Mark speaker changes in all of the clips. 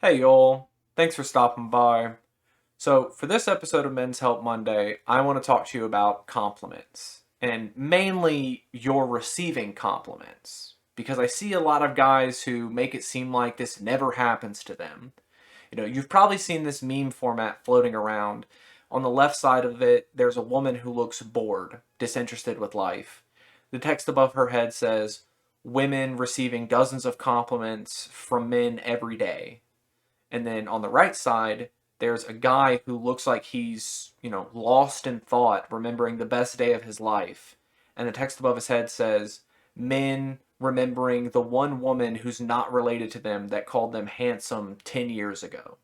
Speaker 1: Hey y'all, thanks for stopping by. So, for this episode of Men's Help Monday, I want to talk to you about compliments, and mainly your receiving compliments, because I see a lot of guys who make it seem like this never happens to them. You've probably seen this meme format floating around. On the left side of it, there's a woman who looks bored, disinterested with life. The text above her head says, "Women receiving dozens of compliments from men every day." And then on the right side, there's a guy who looks like he's, lost in thought, remembering the best day of his life. And the text above his head says, "Men remembering the one woman who's not related to them that called them handsome 10 years ago."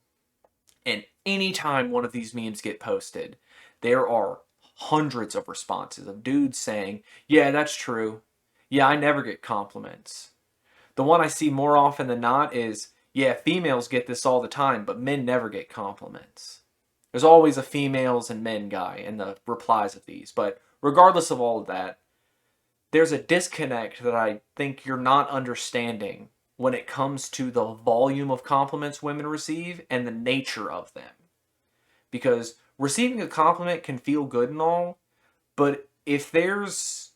Speaker 1: And anytime one of these memes get posted, there are hundreds of responses of dudes saying, "Yeah, that's true. Yeah, I never get compliments." The one I see more often than not is, "Yeah, females get this all the time, but men never get compliments." There's always a females and men guy in the replies of these, but regardless of all of that, there's a disconnect that I think you're not understanding when it comes to the volume of compliments women receive and the nature of them. Because receiving a compliment can feel good and all, but if there's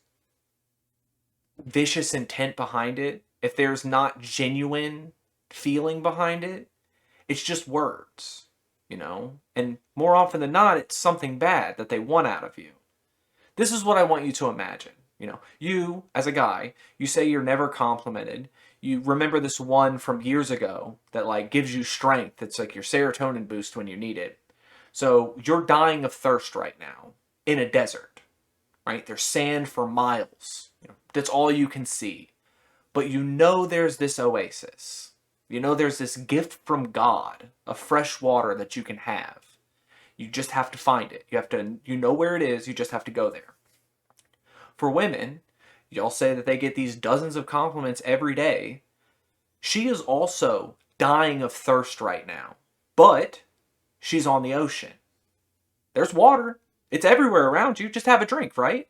Speaker 1: vicious intent behind it, if there's not genuine feeling behind it, it's just words. And more often than not, it's something bad that they want out of you. This is what I want you to imagine. You, as a guy, you say you're never complimented. You remember this one from years ago that like gives you strength. It's like your serotonin boost when you need it. So you're dying of thirst right now in a desert, right? There's sand for miles. That's all you can see. But there's this oasis. There's this gift from God of fresh water that you can have. You just have to find it. You know where it is, you just have to go there. For women, y'all say that they get these dozens of compliments every day. She is also dying of thirst right now, but she's on the ocean. There's water. It's everywhere around you. Just have a drink, right?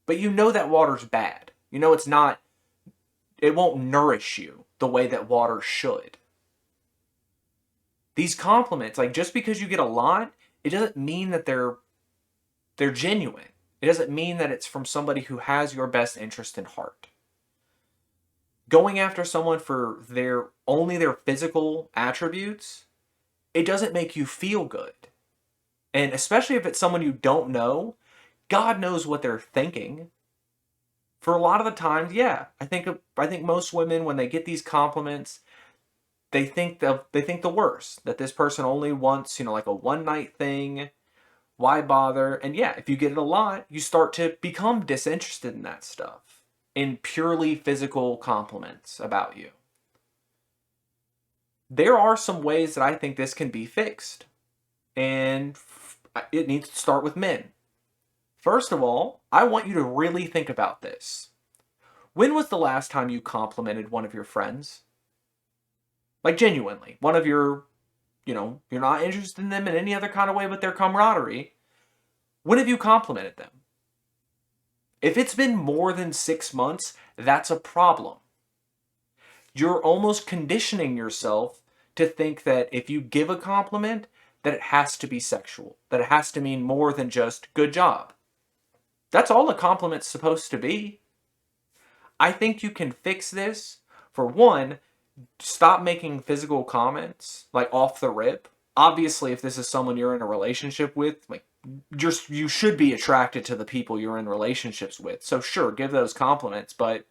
Speaker 1: But that water's bad. It won't nourish you the way that water should. These compliments, like just because you get a lot, it doesn't mean that they're genuine. It doesn't mean that it's from somebody who has your best interest in heart. Going after someone for their physical attributes, it doesn't make you feel good. And especially if it's someone you don't know, God knows what they're thinking. For a lot of the times, yeah, I think most women, when they get these compliments, they think the worst, that this person only wants, like a one night thing. Why bother? And yeah, if you get it a lot, you start to become disinterested in that stuff, in purely physical compliments about you. There are some ways that I think this can be fixed, and it needs to start with men. First of all, I want you to really think about this. When was the last time you complimented one of your friends? Like genuinely, one of you're not interested in them in any other kind of way but their camaraderie. When have you complimented them? If it's been more than 6 months, that's a problem. You're almost conditioning yourself to think that if you give a compliment, that it has to be sexual, that it has to mean more than just good job. That's all a compliment's supposed to be. I think you can fix this. For one, stop making physical comments like off the rip. Obviously, if this is someone you're in a relationship with, like you should be attracted to the people you're in relationships with. So sure, give those compliments, but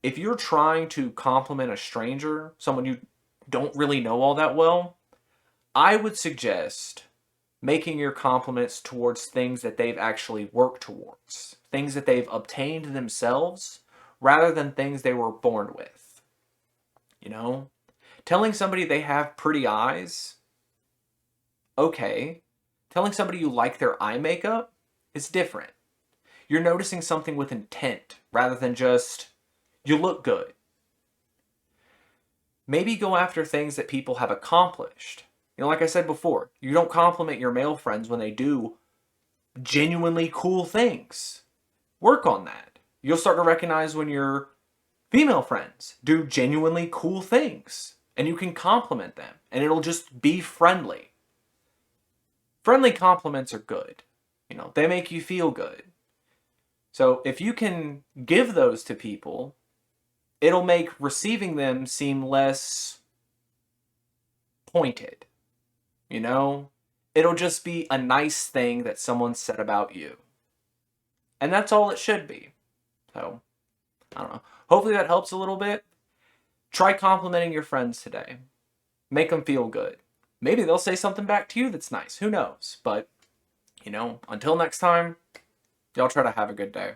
Speaker 1: if you're trying to compliment a stranger, someone you don't really know all that well, I would suggest making your compliments towards things that they've actually worked towards, things that they've obtained themselves, rather than things they were born with. You know? Telling somebody they have pretty eyes, okay. Telling somebody you like their eye makeup is different. You're noticing something with intent rather than just, you look good. Maybe go after things that people have accomplished. Like I said before, you don't compliment your male friends when they do genuinely cool things. Work on that. You'll start to recognize when your female friends do genuinely cool things. and you can compliment them, and it'll just be friendly. Friendly compliments are good. You know, they make you feel good. So if you can give those to people, it'll make receiving them seem less pointed. You know? It'll just be a nice thing that someone said about you. And that's all it should be. So, I don't know. Hopefully that helps a little bit. Try complimenting your friends today. Make them feel good. Maybe they'll say something back to you that's nice. Who knows? But, you know, until next time, y'all try to have a good day.